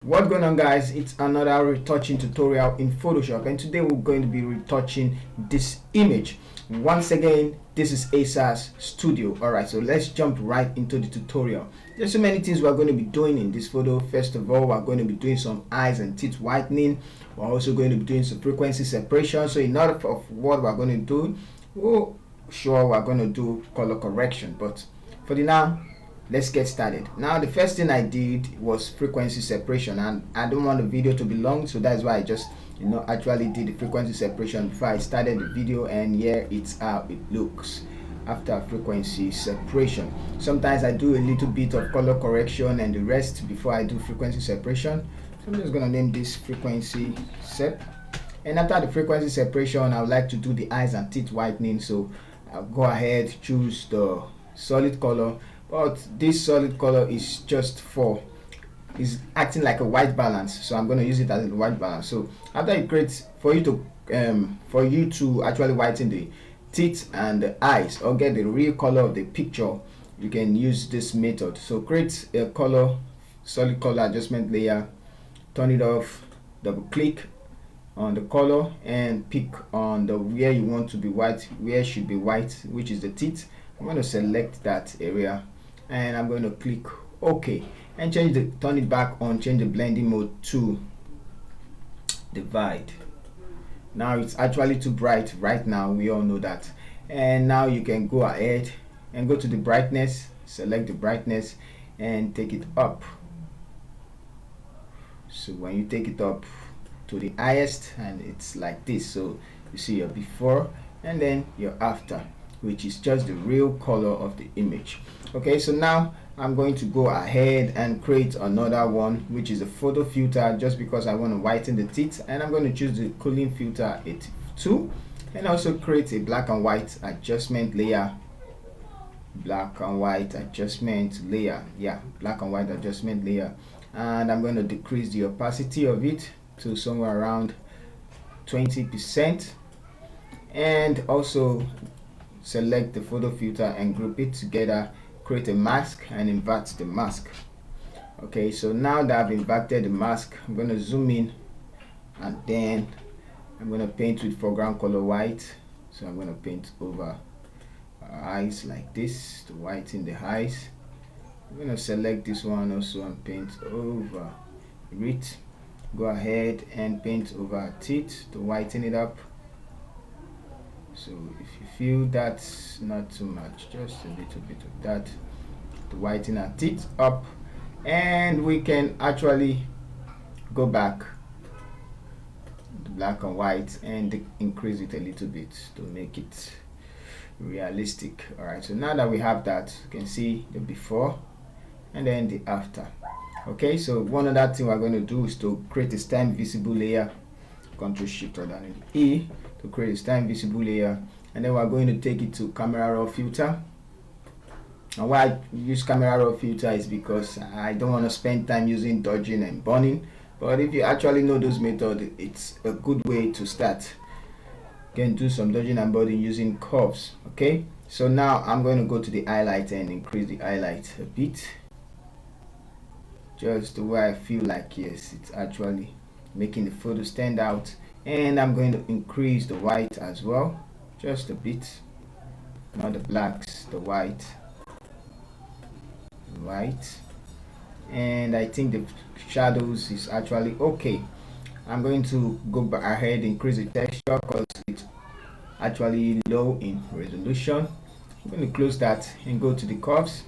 What's going on, guys? It's another retouching tutorial in Photoshop, and today we're going to be retouching this image. Once again, this is ASA's studio. Alright, so let's jump right into the tutorial. There's so many things we're going to be doing in this photo. First of all, we're going to be doing some eyes and teeth whitening. We're also going to be doing some frequency separation. So in order of what we're going to do, we're going to do color correction, but for the now, let's get started. Now the first thing I did was frequency separation, and I don't want the video to be long, so that's why I just actually did the frequency separation before I started the video, and here it's how it looks after frequency separation. Sometimes I do a little bit of color correction and the rest before I do frequency separation. So I'm just gonna name this frequency sep, and after the frequency separation I would like to do the eyes and teeth whitening. So I'll go ahead, choose the solid color, but this solid color is acting like a white balance, so I'm going to use it as a white balance. So after it creates for you to actually whiten the teeth and the eyes or get the real color of the picture, you can use this method. So create a solid color adjustment layer, turn it off, double click on the color and pick on the where you want to be white, where it should be white, which is the teeth. I'm going to select that area and I'm going to click OK and turn it back on, change the blending mode to divide. Now it's actually too bright right now, we all know that. And now you can go ahead and go to the brightness, select the brightness and take it up. So when you take it up to the highest, and it's like this, so you see your before and then your after, which is just the real color of the image. Okay, so now I'm going to go ahead and create another one, which is a photo filter, just because I want to whiten the teeth, and I'm going to choose the cooling filter 82 and also create a black and white adjustment layer. Black and white adjustment layer, and I'm going to decrease the opacity of it to somewhere around 20%, and also select the photo filter and group it together, create a mask and invert the mask. Okay, so now that I've inverted the mask, I'm going to zoom in and then I'm going to paint with foreground color white. So I'm going to paint over eyes like this to whiten the eyes. I'm going to select this one also and paint over it. Go ahead and paint over teeth to whiten it up. So if you feel that's not too much, just a little bit of that to whiten our teeth up, and we can actually go back to black and white and increase it a little bit to make it realistic. Alright, so now that we have that, you can see the before and then the after. Okay, so one other thing we're going to do is to create a stem visible layer. Ctrl Shift or down E to create a stem visible layer, and then we're going to take it to camera raw filter. And why I use camera raw filter is because I don't want to spend time using dodging and burning, but if you actually know those methods, it's a good way to start. You can do some dodging and burning using curves. Okay, so now I'm going to go to the highlight and increase the highlight a bit, just the way I feel like, yes, it's actually making the photo stand out. And I'm going to increase the white as well, just a bit, not the blacks, the white, and I think the shadows is actually okay. I'm going to go ahead and increase the texture because it's actually low in resolution. I'm going to close that and go to the curves,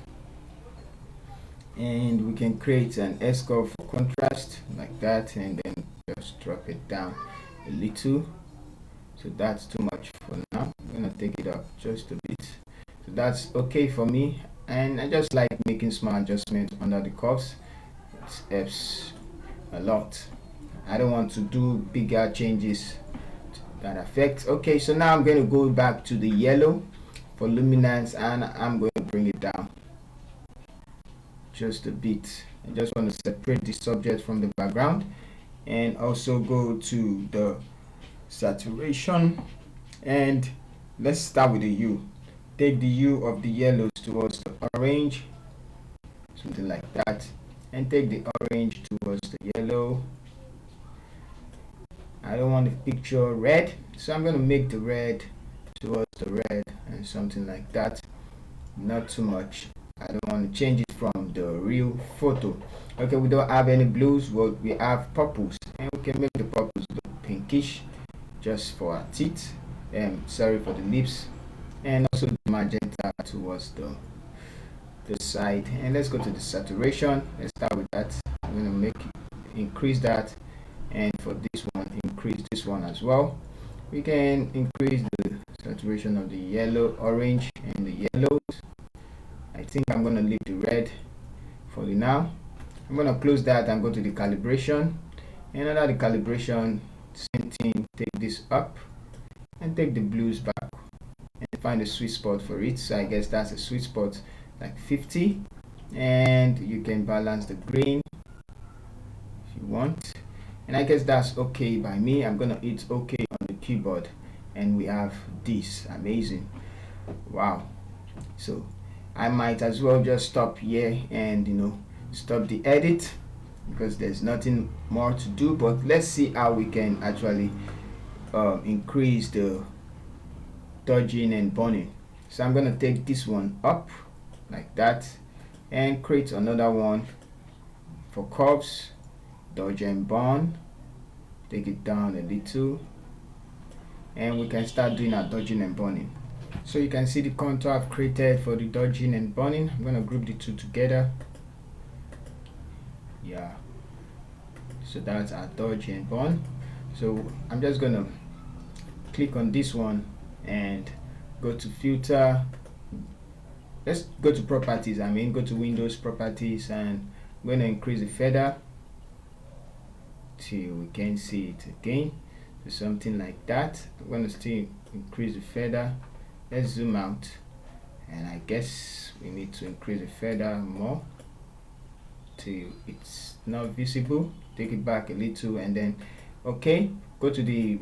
and we can create an S curve for contrast like that, and then just drop it down a little. So that's too much for now. I'm gonna take it up just a bit. So that's okay for me, and I just like making small adjustments under the curves. It helps a lot. I don't want to do bigger changes that affect. Okay, so now I'm going to go back to the yellow for luminance, and I'm going to bring it down just a bit. I just want to separate the subject from the background, and also go to the saturation, and let's start with the hue. Take the hue of the yellows towards the orange, something like that, and take the orange towards the yellow. I don't want the picture red, so I'm going to make the red towards the red and something like that. Not too much. I don't want to change it from the real photo. Okay, we don't have any blues, but we have purples, and we can make the purples look pinkish just for our teeth, sorry, for the lips, and also the magenta towards the side. And let's go to the saturation. Let's start with that. I'm going to increase that, and for this one, increase this one as well. We can increase the saturation of the yellow, orange, and the yellows. I think I'm going to leave the red for the now. I'm going to close that and go to the calibration. And under the calibration, same thing, take this up and take the blues back and find a sweet spot for it. So I guess that's a sweet spot like 50, and you can balance the green if you want, and I guess that's okay by me. I'm gonna hit okay on the keyboard, and we have this amazing. Wow. So I might as well just stop here and stop the edit, because there's nothing more to do. But let's see how we can actually increase the dodging and burning. So I'm gonna take this one up like that and create another one for curves, dodge and burn. Take it down a little, and we can start doing our dodging and burning. So you can see the contour I've created for the dodging and burning. I'm going to group the two together. Yeah, so that's our dodge and burn. So I'm just going to click on this one and go to filter. Let's go to properties. Go to Windows properties, and I'm going to increase the feather till we can see it again. So something like that. I'm going to still increase the feather. Let's zoom out, and I guess we need to increase the feather more till it's not visible. Take it back a little, and then okay, go to the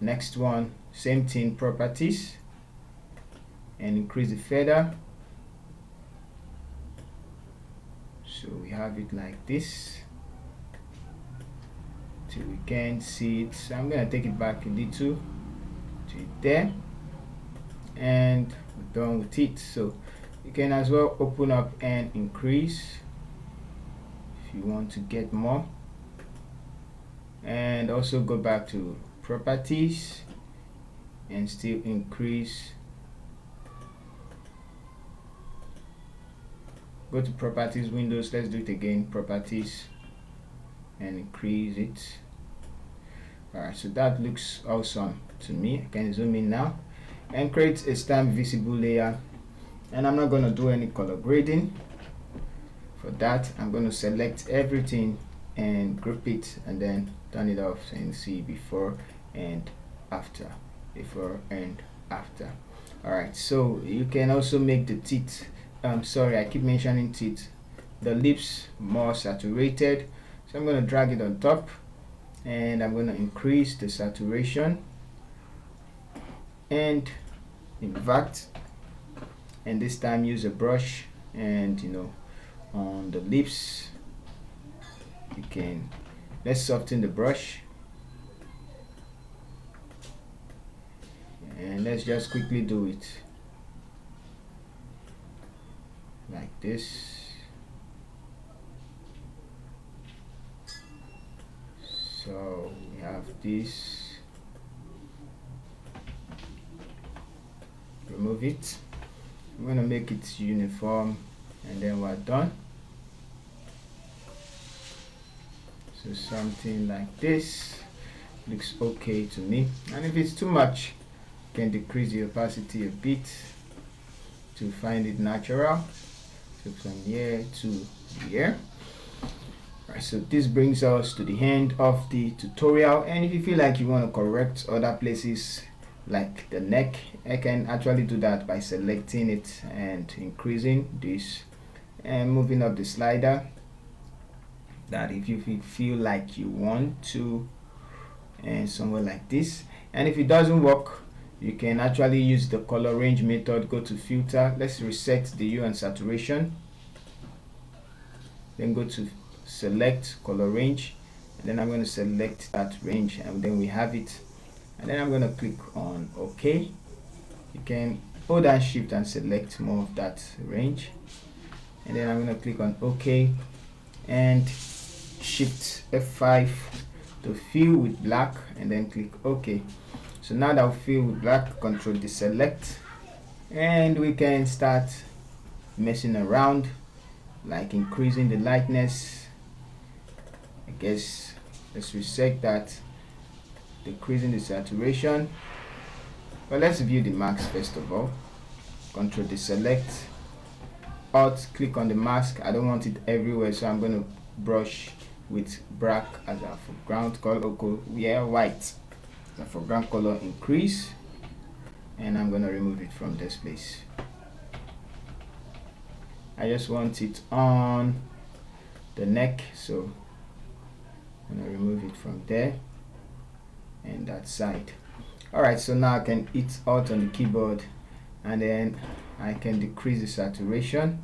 next one, same thing, properties, and increase the feather. So we have it like this till we can see it. So I'm gonna take it back a little to there, and we're done with it. So you can as well open up and increase if you want to get more, and also go back to properties and still increase. Go to properties, Windows, let's do it again, properties, and increase it. Alright, so that looks awesome to me. I can zoom in now and create a stamp visible layer, and I'm not going to do any color grading. For that, I'm going to select everything and group it, and then turn it off and see before and after. Before and after. Alright, so you can also make the teeth, sorry, I keep mentioning teeth, the lips more saturated. So I'm going to drag it on top, and I'm going to increase the saturation and invert, and this time use a brush, and on the lips you can, let's soften the brush, and let's just quickly do it like this. So we have this, remove it. I'm going to make it uniform, and then we're done. So something like this looks okay to me, and if it's too much, you can decrease the opacity a bit to find it natural. So from here to here. Right, so this brings us to the end of the tutorial, and if you feel like you want to correct other places like the neck, I can actually do that by selecting it and increasing this and moving up the slider, that if you feel like you want to, and somewhere like this. And if it doesn't work, you can actually use the color range method. Go to filter, let's reset the hue and saturation, then go to select color range, and then I'm going to select that range, and then we have it. And then I'm going to click on OK. You can hold down shift and select more of that range, and then I'm going to click on OK and shift F5 to fill with black, and then click OK. So now that we fill with black, control deselect, and we can start messing around, like increasing the lightness. I guess let's reset that, decreasing the saturation. But let's view the mask first of all. Control deselect, Alt click on the mask. I don't want it everywhere, so I'm going to brush with black as a foreground color. White the foreground color, increase, and I'm going to remove it from this place. I just want it on the neck, so I'm going to remove it from there and that side. Alright, so now I can hit Alt on the keyboard, and then I can decrease the saturation.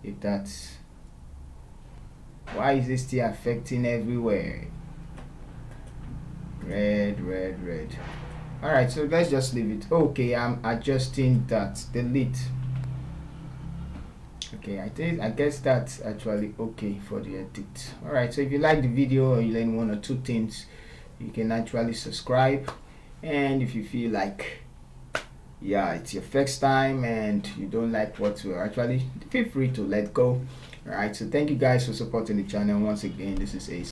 If that's, why is it still affecting everywhere? Red. Alright, so let's just leave it. Okay, I'm adjusting that, delete. Okay, I guess that's actually okay for the edit. Alright, so if you like the video or you learn one or two things, you can actually subscribe. And if you feel like, yeah, it's your first time and you don't like what we're actually, feel free to let go. Alright, so thank you guys for supporting the channel. Once again, this is Ace.